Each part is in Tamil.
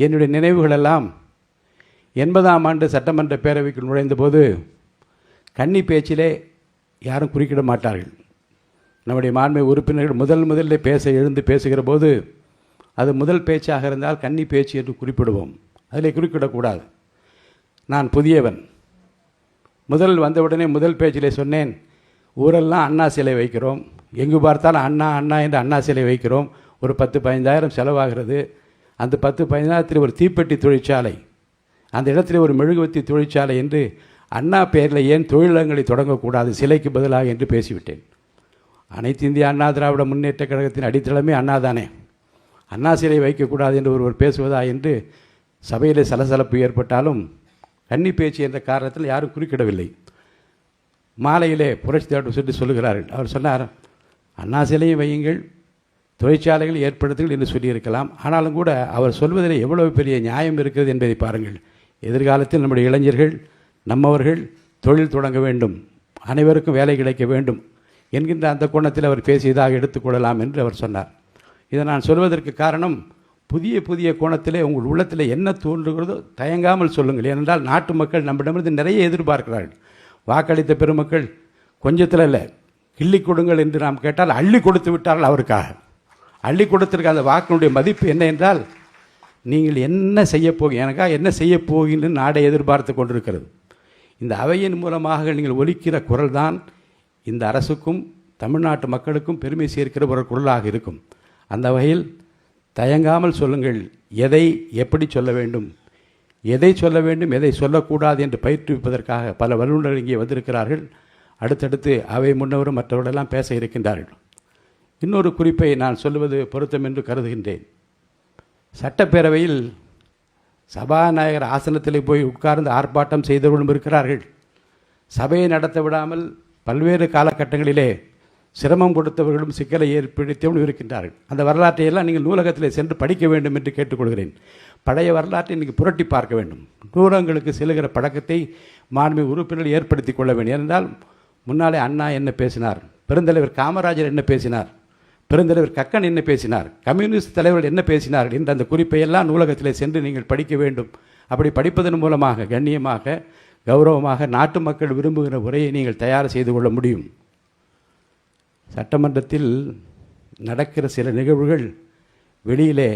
என்னுடைய நினைவுகளெல்லாம் 80ஆம் ஆண்டு சட்டமன்ற பேரவைக்குள் நுழைந்தபோது கன்னி பேச்சிலே யாரும் குறுக்கிட மாட்டார்கள். நம்முடைய மாண்பு உறுப்பினர்கள் முதலில் எழுந்து பேசுகிற போது அது முதல் பேச்சாக இருந்தால் கன்னி பேச்சு என்று குறிப்பிடுவோம். அதில் குறுக்கிடக்கூடாது. நான் புதியவன். வந்தவுடனே முதல் பேச்சிலே சொன்னேன், ஊரெல்லாம் அண்ணா சிலை வைக்கிறோம், எங்கு பார்த்தாலும் அண்ணா அண்ணா என்று அண்ணா சிலை வைக்கிறோம், ஒரு 10-15 செலவாகிறது. அந்த 10-15 ஒரு தீப்பெட்டி தொழிற்சாலை, அந்த இடத்துல ஒரு மெழுகுவத்தி தொழிற்சாலை என்று அண்ணா பெயரில் ஏன் தொழிலகங்களை தொடங்கக்கூடாது சிலைக்கு பதிலாக என்று பேசிவிட்டேன். அனைத்து இந்திய அண்ணா திராவிட முன்னேற்ற கழகத்தின் அடித்தளமே அண்ணா தானே, அண்ணா சிலை வைக்கக்கூடாது என்று ஒருவர் பேசுவதா என்று சபையில் சலசலப்பு ஏற்பட்டாலும் கன்னி பேச்சு என்ற காரணத்தில் யாரும் குறுக்கிடவில்லை. மாலையிலே புரட்சி தலைவர் சொல்லி சொல்லுகிறார்கள். அவர் சொன்னார், அண்ணா சிலையும் வையுங்கள், தொழிற்சாலைகள் ஏற்படுத்துங்கள் என்று சொல்லியிருக்கலாம். ஆனாலும் கூட அவர் சொல்வதில் எவ்வளவு பெரிய நியாயம் இருக்கிறது என்பதை பாருங்கள். எதிர்காலத்தில் நம்முடைய இளைஞர்கள் நம்மவர்கள் தொழில் தொடங்க வேண்டும், அனைவருக்கும் வேலை கிடைக்க வேண்டும் என்கின்ற அந்த கோணத்தில் அவர் பேசியதாக எடுத்துக்கொள்ளலாம் என்று அவர் சொன்னார். இதை நான் சொல்வதற்கு காரணம், புதிய கோணத்திலே உங்கள் உள்ளத்தில் என்ன தோன்றுகிறதோ தயங்காமல் சொல்லுங்கள். ஏனென்றால் நாட்டு மக்கள் நம்மிடமிருந்து நிறைய எதிர்பார்க்கிறார்கள். வாக்களித்த பெருமக்கள் கொஞ்சத்தில் இல்லை, கிள்ளி கொடுங்கள் என்று நாம் கேட்டால் அள்ளி கொடுத்து விட்டார்கள். அவருக்காக அள்ளி கொடுத்திருக்க அந்த வாக்கினுடைய மதிப்பு என்ன என்றால், நீங்கள் என்ன செய்ய எனக்காக என்ன செய்ய போகின்ற நாடை எதிர்பார்த்து கொண்டிருக்கிறது. இந்த அவையின் மூலமாக நீங்கள் ஒலிக்கிற குரல் தான் இந்த அரசுக்கும் தமிழ்நாட்டு மக்களுக்கும் பெருமை சேர்க்கிற ஒரு குரலாக இருக்கும். அந்த வகையில் தயங்காமல் சொல்லுங்கள், எதை எப்படி சொல்ல வேண்டும், எதை சொல்ல வேண்டும், எதை சொல்லக்கூடாது என்று பயிற்றுவிப்பதற்காக பல வல்லுநர்கள் இங்கே வந்திருக்கிறார்கள். அடுத்தடுத்து அவை முன்னவரும் மற்றவர்களெல்லாம் பேச இருக்கின்றார்கள். இன்னொரு குறிப்பை நான் சொல்லுவது பொருத்தம் என்று கருதுகின்றேன். சட்டப்பேரவையில் சபாநாயகர் ஆசனத்தில் போய் உட்கார்ந்து ஆர்ப்பாட்டம் செய்தவர்களும் இருக்கிறார்கள். சபையை நடத்த விடாமல் பல்வேறு காலகட்டங்களிலே சிரமம் கொடுத்தவர்களும் சிக்கலை ஏற்படுத்தியவர்களும் இருக்கின்றார்கள். அந்த வரலாற்றையெல்லாம் நீங்கள் நூலகத்தில் சென்று படிக்க வேண்டும் என்று கேட்டுக்கொள்கிறேன். பழைய வரலாற்றை நீங்கள் புரட்டி பார்க்க வேண்டும். நூலகங்களுக்கு செல்லுகிற பழக்கத்தை மாண்புமிகு உறுப்பினர்கள் ஏற்படுத்தி கொள்ள வேண்டும். ஏனென்றால் முன்னாலே அண்ணா என்ன பேசினார், பெருந்தலைவர் காமராஜர் என்ன பேசினார், பெருந்தலைவர் கக்கன் என்ன பேசினார், கம்யூனிஸ்ட் தலைவர்கள் என்ன பேசினார்கள் என்ற அந்த குறிப்பையெல்லாம் நூலகத்தில் சென்று நீங்கள் படிக்க வேண்டும். அப்படி படிப்பதன் மூலமாக கண்ணியமாக கௌரவமாக நாட்டு மக்கள் விரும்புகிற உரையை நீங்கள் தயார் செய்து கொள்ள முடியும். சட்டமன்றத்தில் நடக்கிற சில நிகழ்வுகள் வெளியிலே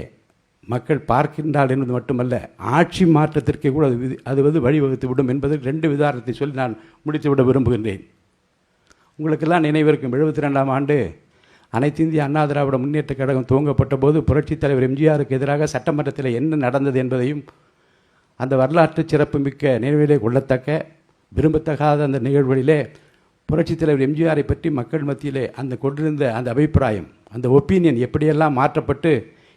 மக்கள் பார்க்கின்றால் என்பது மட்டுமல்ல, ஆட்சி மாற்றத்திற்கு கூட அது வழிவகுத்து விடும் என்பதற்கு 2 உதாரணத்தை சொல்லி நான் முடித்துவிட விரும்புகின்றேன். உங்களுக்கெல்லாம் நினைவிருக்கும், 72ஆம் ஆண்டு அனைத்து இந்திய அண்ணா திராவிட முன்னேற்ற கழகம் துவங்கப்பட்ட போது புரட்சித் தலைவர் எம்ஜிஆருக்கு எதிராக சட்டமன்றத்தில் என்ன நடந்தது என்பதையும் அந்த வரலாற்று சிறப்புமிக்க நினைவிலே கொள்ளத்தக்க விரும்பத்தகாத அந்த நிகழ்வுகளிலே புரட்சித் தலைவர் எம்ஜிஆரை பற்றி மக்கள் மத்தியிலே அந்த கொண்டிருந்த அந்த அபிப்பிராயம், அந்த ஒப்பீனியன் எப்படியெல்லாம் மாற்றப்பட்டு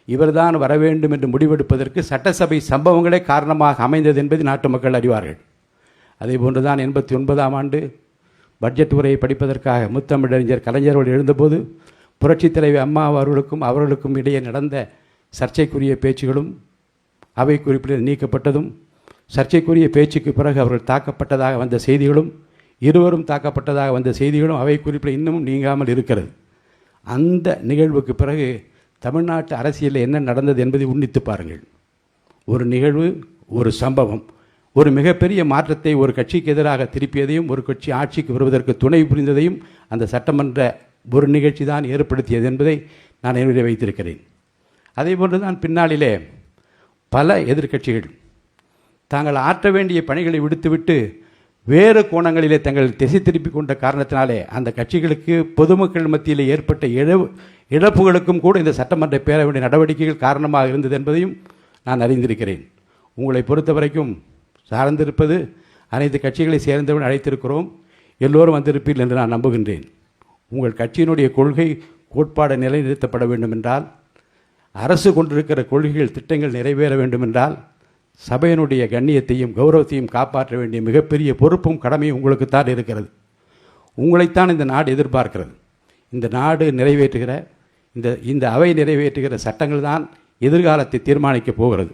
இவர்தான் வர வேண்டும் என்று முடிவெடுப்பதற்கு சட்டசபை சம்பவங்களே காரணமாக அமைந்தது என்பதை நாட்டு மக்கள் அறிவார்கள். அதே போன்றுதான் 89ஆம் ஆண்டு பட்ஜெட் உரையை படிப்பதற்காக முத்தமிழறிஞர் கலைஞர்கள் எழுந்தபோது புரட்சித் தலைவர் அம்மா அவர்களுக்கும் இடையே நடந்த சர்ச்சைக்குரிய பேச்சுகளும் அவை குறிப்பில் நீக்கப்பட்டதும், சர்ச்சைக்குரிய பேச்சுக்கு பிறகு அவர்கள் தாக்கப்பட்டதாக வந்த செய்திகளும், இருவரும் தாக்கப்பட்டதாக வந்த செய்திகளும் அவை குறிப்பில் இன்னமும் நீங்காமல் இருக்கிறது. அந்த நிகழ்வுக்கு பிறகு தமிழ்நாட்டு அரசியலில் என்ன நடந்தது என்பதை உன்னித்து பாருங்கள். ஒரு நிகழ்வு, ஒரு சம்பவம் ஒரு மிகப்பெரிய மாற்றத்தை ஒரு கட்சிக்கு எதிராக திருப்பியதையும் ஒரு கட்சி ஆட்சிக்கு வருவதற்கு துணை புரிந்ததையும் அந்த சட்டமன்ற ஒரு நிகழ்ச்சி தான் ஏற்படுத்தியது என்பதை நான் நினைவில் வைத்திருக்கிறேன். அதே போன்று தான் பின்னாளிலே பல எதிர்க்கட்சிகள் தாங்கள் ஆற்ற வேண்டிய பணிகளை விடுத்துவிட்டு வேறு கோணங்களிலே தங்கள் திசை திருப்பி கொண்ட காரணத்தினாலே அந்த கட்சிகளுக்கு பொதுமக்கள் மத்தியில் ஏற்பட்ட இழப்புகளுக்கும் கூட இந்த சட்டமன்ற பேரவையுடைய நடவடிக்கைகள் காரணமாக இருந்தது என்பதையும் நான் அறிந்திருக்கிறேன். உங்களை பொறுத்த வரைக்கும் சார்ந்திருப்பது அனைத்து கட்சிகளை சேர்ந்தவன் அழைத்திருக்கிறோம், எல்லோரும் வந்திருப்பீர்கள் என்று நான் நம்புகின்றேன். உங்கள் கட்சியினுடைய கொள்கை கோட்பாடு நிலைநிறுத்தப்பட வேண்டும் என்றால், அரசு கொண்டிருக்கிற கொள்கைகள் திட்டங்கள் நிறைவேற வேண்டும் என்றால், சபையினுடைய கண்ணியத்தையும் கௌரவத்தையும் காப்பாற்ற வேண்டிய மிகப்பெரிய பொறுப்பும் கடமையும் உங்களுக்குத்தான் இருக்கிறது. உங்களைத்தான் இந்த நாடு எதிர்பார்க்கிறது. இந்த நாடு நிறைவேற்றுகிற இந்த அவை நிறைவேற்றுகிற சட்டங்கள் தான் எதிர்காலத்தை தீர்மானிக்கப் போகிறது.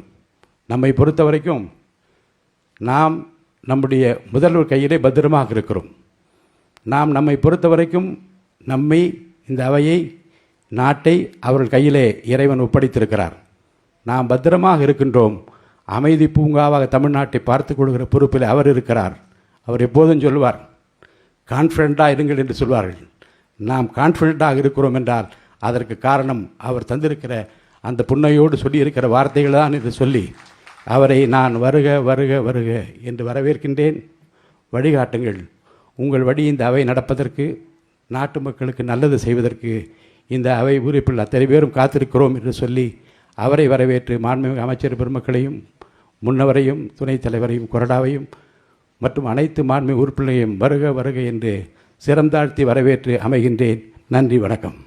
நம்மை பொறுத்த வரைக்கும் நாம் நம்முடைய முதல்வர் கையிலே பத்திரமாக இருக்கிறோம். நம்மை பொறுத்த வரைக்கும் நம்மை, இந்த அவையை, நாட்டை அவர்கள் கையிலே இறைவன் ஒப்படைத்திருக்கிறார். நாம் பத்திரமாக இருக்கின்றோம். அமைதி பூங்காவாக தமிழ்நாட்டை பார்த்து கொள்கிற பொறுப்பில் அவர் இருக்கிறார். அவர் எப்போதும் சொல்வார், கான்ஃபிடென்ட்டாக இருங்கள் என்று சொல்வார்கள். நாம் கான்ஃபிடென்ட்டாக இருக்கிறோம் என்றால் அதற்கு காரணம் அவர் தந்திருக்கிற அந்த புன்னையோடு சொல்லியிருக்கிற வார்த்தைகள் தான் என்று சொல்லி அவரை நான் வருக வருக வருக என்று வரவேற்கின்றேன். வழிகாட்டுங்கள். உங்கள் வழி இந்த அவை நடப்பதற்கு, நாட்டு மக்களுக்கு நல்லது செய்வதற்கு இந்த அவை உறுப்பில் அத்தனை பேரும் காத்திருக்கிறோம் என்று சொல்லி அவரை வரவேற்று மாண்புமிகு அமைச்சர் பெருமக்களையும், முன்னவரையும், துணைத் தலைவரையும், கொறடாவையும் மற்றும் அனைத்து மாண்புமிகு உறுப்பினரையும் வருக வருக என்று சிரம் தாழ்த்தி வரவேற்று அமைகின்றேன். நன்றி, வணக்கம்.